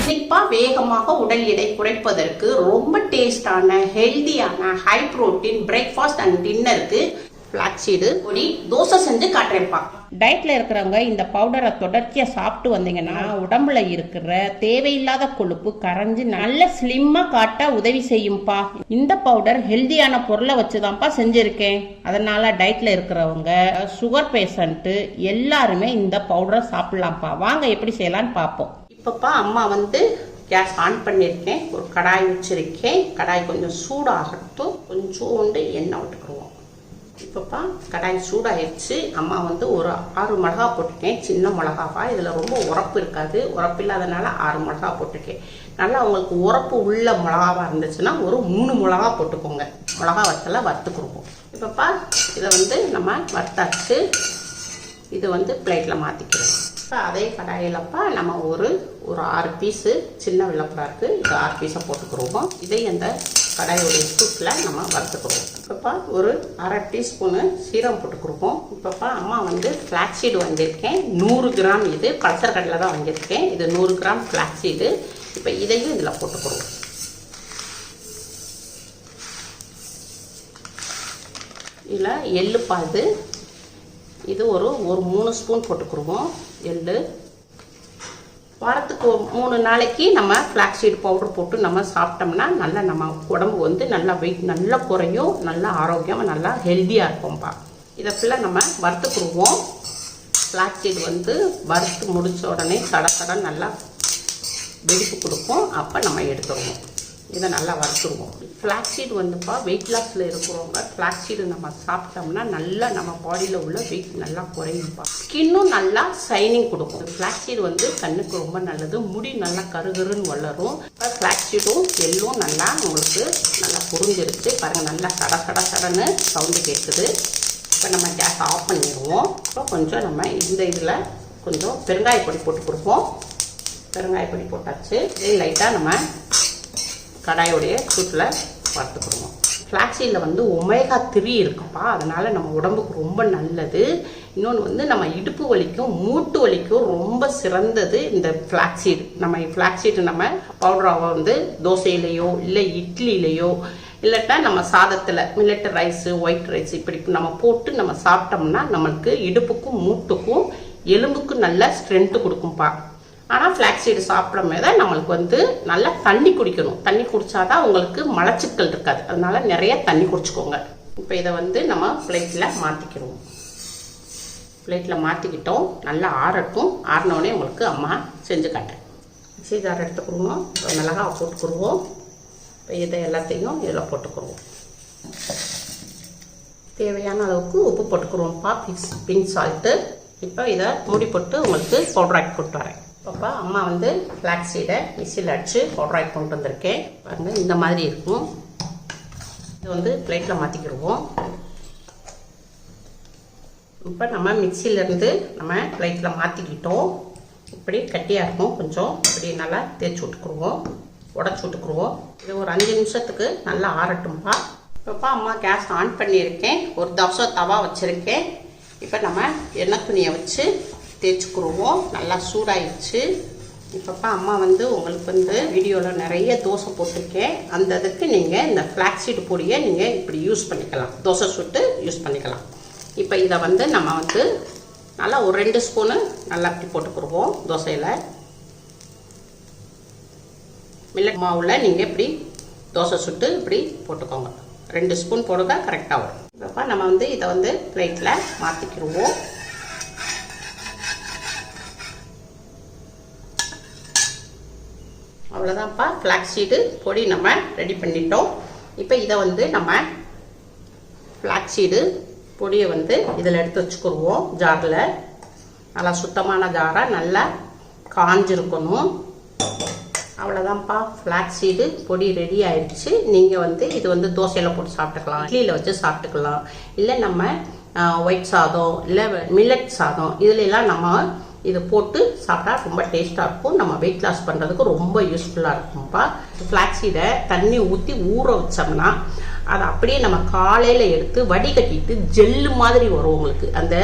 இன்னைக்கு வேகமாக உடல் எடை குறைப்பதற்கு ரொம்ப டேஸ்டான ஹெல்தியான ஹை புரோட்டீன் பிரேக்ஃபாஸ்ட் அண்ட் டின்னருக்கு ஃபிளாக்ஸீடு பொடி தோசை செஞ்சு காட்டுறேன்ப்பா. டயட்ல இருக்கிறவங்க இந்த பவுடரை தொடர்ச்சியா சாப்பிட்டு வந்தீங்கன்னா உடம்புல இருக்கிற தேவையில்லாத கொழுப்பு கரைஞ்சு நல்ல ஸ்லிம்மா காட்ட உதவி செய்யும்பா. இந்த பவுடர் ஹெல்தியான பொருளை வச்சுதான்ப்பா செஞ்சிருக்கேன். அதனால டயட்ல இருக்கிறவங்க, சுகர் பேஷண்ட் எல்லாருமே இந்த பவுடரை சாப்பிடலாம்ப்பா. வாங்க எப்படி செய்யலான்னு பார்ப்போம். இப்பப்பா அம்மா கேஸ் ஆன் பண்ணியிருக்கேன். ஒரு கடாய் வச்சிருக்கேன். கடாய் கொஞ்சம் சூடாகட்டும். கொஞ்சோண்டு எண்ணெய் விட்டுக்குருவோம். இப்பப்பா கடாய் சூடாயிடுச்சு. அம்மா ஒரு 6 மிளகா போட்டிருக்கேன். சின்ன மிளகாவா, இதில் ரொம்ப உரப்பு இருக்காது. உரப்பு இல்லாதனால 6 மிளகா போட்டிருக்கேன். நல்லா உங்களுக்கு உரப்பு உள்ள மிளகாவா இருந்துச்சுன்னா ஒரு 3 மிளகா போட்டுக்கோங்க. மிளகா வத்தலை வறுத்துக்குருவோம். இப்பப்பா இதை நம்ம வறுத்தாச்சு. இது பிளேட்டில் மாற்றிக்கிறோம். இப்போ அதே கடாயிலப்பா நம்ம ஒரு 6 பீஸு சின்ன வெள்ளைப்பூடா இருக்குது. இது 6 பீஸை போட்டுக்குருவோம். இதை அந்த கடாயோடைய சூட்டில் நம்ம வறுத்துக்குருவோம். இப்பப்பா ஒரு 1/2 டீஸ்பூனு சீரகம் போட்டுக்குருவோம். இப்பப்பா அம்மா ஃப்ளாக்ஸீடு வாங்கியிருக்கேன். 100 கிராம். இது பல்சர் கடையில் தான் வாங்கியிருக்கேன். இது 100 கிராம் ஃப்ளாக்ஸீடு. இப்போ இதையும் இதில் போட்டுக்குருவோம். இதில் எள்ளுப்பா இது ஒரு 3 ஸ்பூன் போட்டுக்குருவோம். எள்ளு வாரத்துக்கு 3 நாளைக்கு நம்ம ஃப்ளாக்ஸீட் பவுடர் போட்டு நம்ம சாப்பிட்டோம்னா நல்லா நம்ம உடம்பு நல்லா வெயிட் நல்லா குறையும். நல்லா ஆரோக்கியமாக நல்லா ஹெல்த்தியாக இருப்போம்ப்பா. இதை ஃபுல்லாக நம்ம வறுத்துக்குருவோம். ஃப்ளாக்ஸீட் வறுத்து முடித்த உடனே கடை நல்லா வெடிப்பு கொடுக்கும். அப்போ நம்ம எடுத்துருவோம். இதை நல்லா வறுத்துருவோம். ஃப்ளாக்ஸீட் வெயிட் லாஸில் இருக்கிறவங்க ஃப்ளாக்ஸீடு நம்ம சாப்பிட்டோம்னா நல்லா நம்ம பாடியில் உள்ள வெயிட் நல்லா குறையும்ப்பா. ஸ்கின்னும் நல்லா ஷைனிங் கொடுக்கும். ஃப்ளாக்ஸீடு கண்ணுக்கு ரொம்ப நல்லது. முடி நல்லா கருகருன்னு வளரும். இப்போ ஃப்ளாக்ஸீடும் எள்ளும் நல்லா உங்களுக்கு நல்லா புரிஞ்சிருச்சு பாருங்கள். நல்லா கடன்னு சவுண்டு கேட்குது. இப்போ நம்ம கேஸ் ஆஃப் பண்ணிடுவோம். இப்போ கொஞ்சம் நம்ம இதில் கொஞ்சம் பெருங்காயப்பொடி போட்டு கொடுப்போம். பெருங்காயப்பொடி போட்டாச்சு. இதே லைட்டாக நம்ம கடாயோடைய சூட்டில் வறுத்துக்கிடுவோம். ஃப்ளாக்ஸீடில் ஒமேகா 3 இருக்குப்பா. அதனால் நம்ம உடம்புக்கு ரொம்ப நல்லது. இன்னொன்று நம்ம இடுப்பு வலிக்கும் மூட்டு வலிக்கும் ரொம்ப சிறந்தது இந்த ஃப்ளாக்ஸீடு. நம்ம ஃப்ளாக்ஸீடு நம்ம பவுடராக தோசையிலையோ இல்லை இட்லியிலையோ இல்லட்டா நம்ம சாதத்தில் மில்லட் ரைஸு ஒயிட் ரைஸ் இப்படி நம்ம போட்டு நம்ம சாப்பிட்டோம்னா நம்மளுக்கு இடுப்புக்கும் மூட்டுக்கும் எலும்புக்கும் நல்ல ஸ்ட்ரென்த்து கொடுக்கும்ப்பா. ஆனால் ஃப்ளாக்ஸீடு சாப்பிட்றமே தான் நம்மளுக்கு நல்லா தண்ணி குடிக்கணும். தண்ணி குடித்தாதான் உங்களுக்கு மலச்சிக்கல் இருக்காது. அதனால நிறைய தண்ணி குடிச்சுக்கோங்க. இப்போ இதை நம்ம பிளேட்டில் மாற்றிக்கிடுவோம். பிளேட்டில் மாற்றிக்கிட்டோம். நல்லா ஆறட்டும். ஆறினோடனே உங்களுக்கு அம்மா செஞ்சு காட்டேன். Mixie jar எடுத்துக்கிடுவோம். இப்போ மிளகாய் போட்டுக்கிடுவோம். இப்போ இதை எல்லாத்தையும் இதில் போட்டுக்கிடுவோம். தேவையான அளவுக்கு உப்பு போட்டுக்கிடுவோம்ப்பா. Pink salt. இப்போ இதை மூடி போட்டு உங்களுக்கு பவுடராக்கி போட்டு வரேன். அப்பா அம்மா ஃப்ளாக்ஸீடை மிக்சியில் அடித்து பவுடராக்கி கொண்டு வந்திருக்கேன். பாருங்கள் இந்த மாதிரி இருக்கும். இது பிளேட்டில் மாற்றிக்கிடுவோம். இப்போ நம்ம மிக்சியிலேருந்து நம்ம பிளேட்டில் மாற்றிக்கிட்டோம். இப்படி கட்டியாக இருக்கும். கொஞ்சம் இப்படி நல்லா தேய்ச்சி விட்டுக்குருவோம். உடச்சி விட்டுக்குருவோம். இது ஒரு 5 நிமிஷத்துக்கு நல்லா ஆறட்டும்பா. இப்போப்பா அம்மா கேஸ் ஆன் பண்ணியிருக்கேன். ஒரு தோசை தவா வச்சுருக்கேன். இப்போ நம்ம எண்ணெய் துணியை வச்சு தேய்ச்சிக்குருவோம். நல்லா சூடாயிடுச்சு. இப்போப்பா அம்மா உங்களுக்கு வீடியோவில் நிறைய தோசை போட்டிருக்கேன். அந்த இதுக்கு நீங்கள் இந்த ஃப்ளாக்ஸீடு பொடியை நீங்கள் இப்படி யூஸ் பண்ணிக்கலாம். தோசை சுட்டு யூஸ் பண்ணிக்கலாம். இப்போ இதை நம்ம நல்லா ஒரு 2 ஸ்பூனு நல்லா இப்படி போட்டுக்குருவோம். தோசையில் மில்லட் மாவில் நீங்கள் இப்படி தோசை சுட்டு இப்படி போட்டுக்கோங்க. 2 ஸ்பூன் போடுங்க, கரெக்டாக வரும். இப்போப்பா நம்ம இதை பிளேட்டில் மாற்றிக்கிடுவோம். அவ்வளோதான்ப்பா. ஃப்ளாக்ஸீடு பொடி நம்ம ரெடி பண்ணிட்டோம். இப்போ இதை நம்ம ஃப்ளாக்ஸீடு பொடியை இதில் எடுத்து வச்சுக்கிடுவோம். ஜாரில் நல்லா சுத்தமான ஜாராக நல்லா காஞ்சிருக்கணும். அவ்வளோதான்ப்பா. ஃப்ளாக்ஸீடு பொடி ரெடி ஆயிடுச்சு. நீங்கள் இது தோசையில் போட்டு சாப்பிட்டுக்கலாம், இட்லியில் வச்சு சாப்பிட்டுக்கலாம். இல்லை நம்ம ஒயிட் சாதம் இல்லை மில்லட் சாதம் இதுலெல்லாம் நம்ம இதை போட்டு சாப்பிட்டா ரொம்ப டேஸ்ட்டாக இருக்கும். நம்ம வெயிட் லாஸ் பண்ணுறதுக்கு ரொம்ப யூஸ்ஃபுல்லாக இருக்கும்ப்பா. ஃப்ளாக்ஸீடை தண்ணி ஊற்றி ஊற வச்சோம்னா அதை அப்படியே நம்ம காலையில் எடுத்து வடிகட்டிட்டு ஜெல்லு மாதிரி வரும். உங்களுக்கு அந்த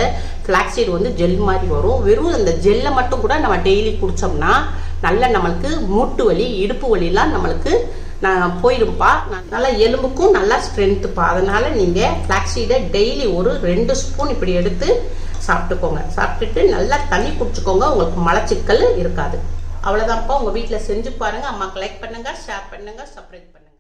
ஃப்ளாக்ஸீடு ஜெல் மாதிரி வரும். வெறும் அந்த ஜெல்லை மட்டும் கூட நம்ம டெய்லி குடித்தோம்னா நல்ல நம்மளுக்கு மூட்டு வலி இடுப்பு வலிலாம் நம்மளுக்கு போயிருப்பா. நல்லா எலும்புக்கும் நல்லா ஸ்ட்ரென்த்துப்பா. அதனால நீங்கள் ஃப்ளாக்ஸீடை டெய்லி ஒரு 2 ஸ்பூன் இப்படி எடுத்து சாப்பிட்டுக்கோங்க. சாப்பிட்டுட்டு நல்லா தண்ணி குடிச்சுக்கோங்க. உங்களுக்கு மலச்சிக்கல் இருக்காது. அவ்வளோதான்ப்பா. உங்கள் வீட்டில் செஞ்சு பாருங்கள். அம்மாவுக்கு லைக் பண்ணுங்கள், ஷேர் பண்ணுங்கள், சப்ஸ்கிரைப் பண்ணுங்கள்.